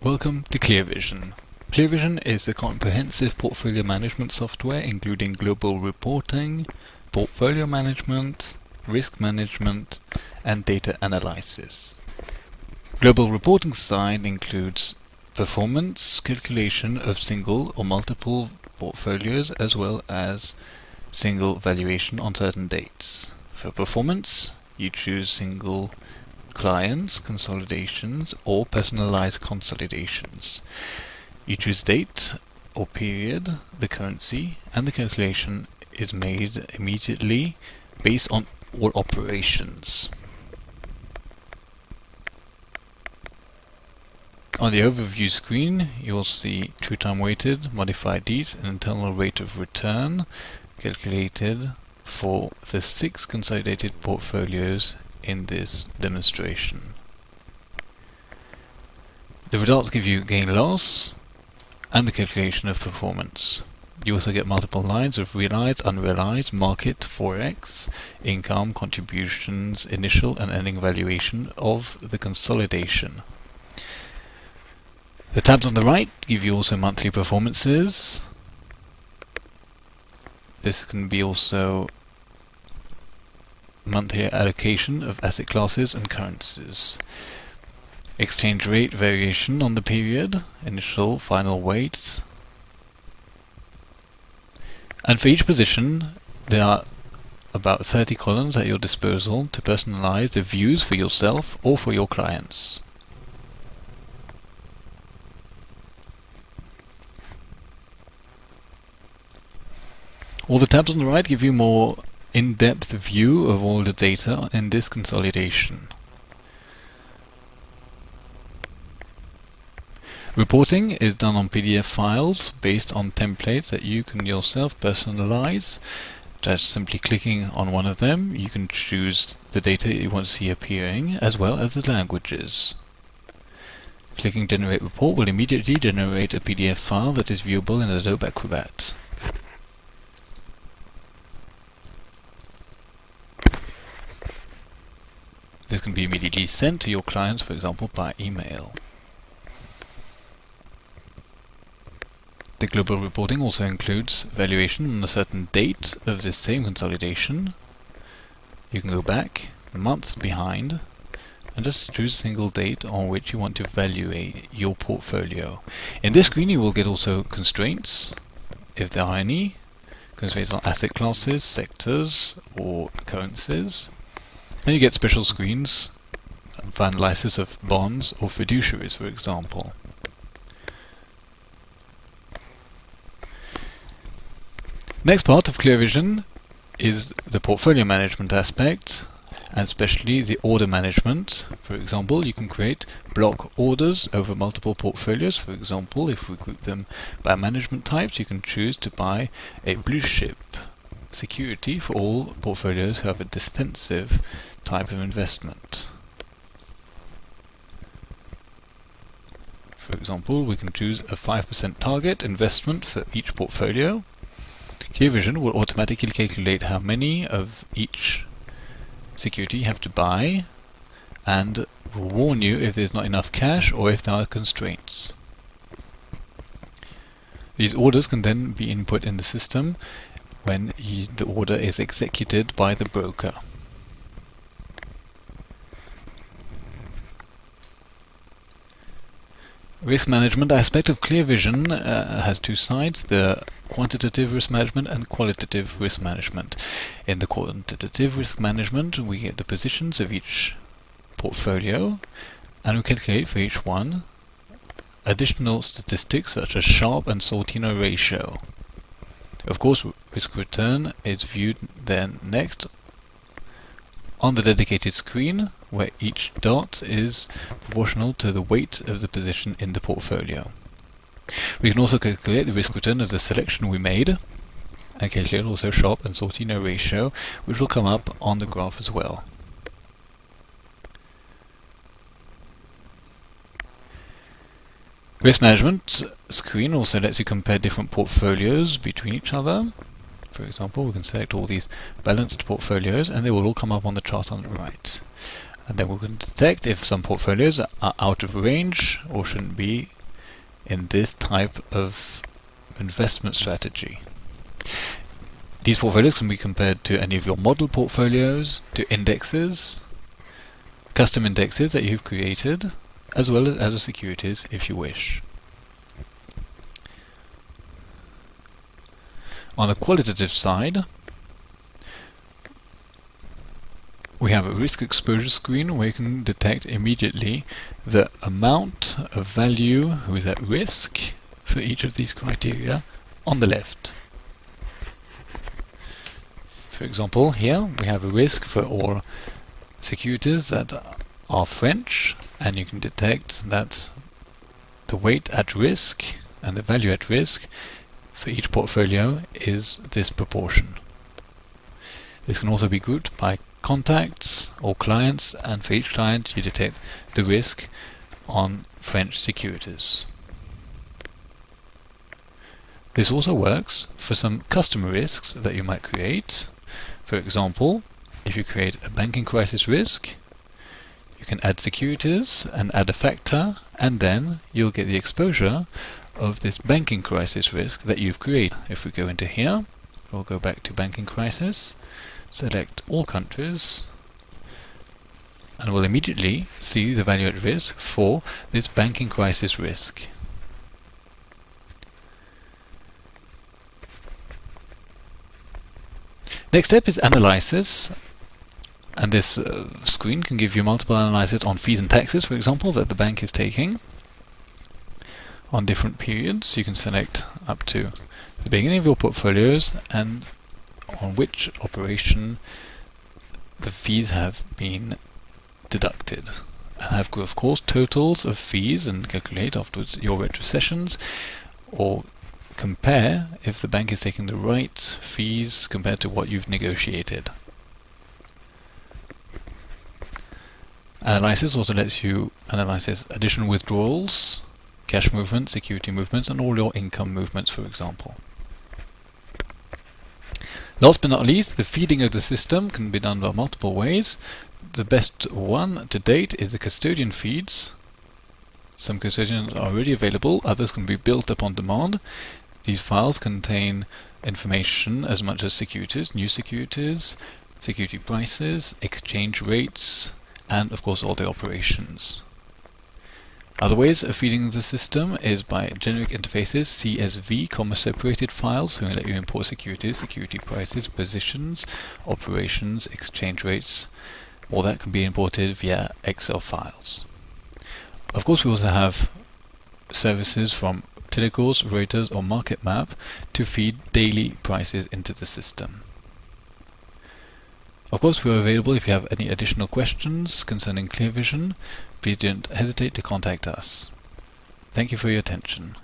Welcome to ClearVision. ClearVision is a comprehensive portfolio management software including global reporting, portfolio management, risk management, and data analysis. Global reporting side includes performance calculation of single or multiple portfolios as well as single valuation on certain dates. For performance, you choose single clients, consolidations, or personalized consolidations. You choose date or period, the currency, and the calculation is made immediately based on all operations. On the overview screen, you will see true time weighted, modified Ds, and internal rate of return calculated for the 6 consolidated portfolios in this demonstration. The results give you gain-loss and the calculation of performance. You also get multiple lines of realized, unrealized, market, forex, income, contributions, initial and ending valuation of the consolidation. The tabs on the right give you also monthly performances. This can be also monthly allocation of asset classes and currencies. Exchange rate variation on the period, initial, final weights. And for each position, there are about 30 columns at your disposal to personalize the views for yourself or for your clients. All the tabs on the right give you more in-depth view of all the data in this consolidation. Reporting is done on PDF files based on templates that you can yourself personalize. Just simply clicking on one of them, you can choose the data you want to see appearing as well as the languages. Clicking Generate Report will immediately generate a PDF file that is viewable in Adobe Acrobat. This can be immediately sent to your clients, for example, by email. The global reporting also includes valuation on a certain date of this same consolidation. You can go back a month behind and just choose a single date on which you want to evaluate your portfolio. In this screen you will get also constraints, if there are any, constraints on asset classes, sectors, or currencies. And you get special screens for analysis of bonds or fiduciaries, for example. Next part of ClearVision is the portfolio management aspect, and especially the order management. For example, you can create block orders over multiple portfolios. For example, if we group them by management types, you can choose to buy a blue chip security for all portfolios who have a defensive type of investment. For example, we can choose a 5% target investment for each portfolio. ClearVision will automatically calculate how many of each security you have to buy and will warn you if there's not enough cash or if there are constraints. These orders can then be input in the system when the order is executed by the broker. Risk management aspect of ClearVision has two sides, the quantitative risk management and qualitative risk management. In the quantitative risk management, we get the positions of each portfolio and we calculate for each one additional statistics such as Sharpe and Sortino ratio. Of course, risk return is viewed then next on the dedicated screen, where each dot is proportional to the weight of the position in the portfolio. We can also calculate the risk return of the selection we made, and calculate also Sharpe and Sortino ratio, which will come up on the graph as well. Risk management screen also lets you compare different portfolios between each other. For example, we can select all these balanced portfolios and they will all come up on the chart on the right. And then we're going to detect if some portfolios are out of range or shouldn't be in this type of investment strategy. These portfolios can be compared to any of your model portfolios, to indexes, custom indexes that you've created, as well as other securities if you wish. On the qualitative side, we have a risk exposure screen where you can detect immediately the amount of value who is at risk for each of these criteria on the left. For example, here we have a risk for all securities that are French, and you can detect that the weight at risk and the value at risk for each portfolio is this proportion. This can also be grouped by contacts or clients, and for each client you detect the risk on French securities. This also works for some custom risks that you might create. For example, if you create a banking crisis risk, you can add securities and add a factor, and then you'll get the exposure of this banking crisis risk that you've created. If we go into here, we'll go back to banking crisis, select all countries, and we'll immediately see the value at risk for this banking crisis risk. Next step is analysis, and this screen can give you multiple analysis on fees and taxes, for example, that the bank is taking on different periods. You can select up to the beginning of your portfolios and on which operation the fees have been deducted, and have of course totals of fees and calculate afterwards your retrocessions, or compare if the bank is taking the right fees compared to what you've negotiated. Analysis also lets you analyze additional withdrawals, cash movements, security movements, and all your income movements, for example. Last but not least, the feeding of the system can be done by multiple ways. The best one to date is the custodian feeds. Some custodians are already available, others can be built upon demand. These files contain information as much as securities, new securities, security prices, exchange rates, and of course all the operations. Other ways of feeding the system is by generic interfaces, CSV, comma-separated files, who let you import securities, security prices, positions, operations, exchange rates. All that can be imported via Excel files. Of course, we also have services from Telecors, Reuters, or MarketMap to feed daily prices into the system. Of course, we are available if you have any additional questions concerning ClearVision. Please don't hesitate to contact us. Thank you for your attention.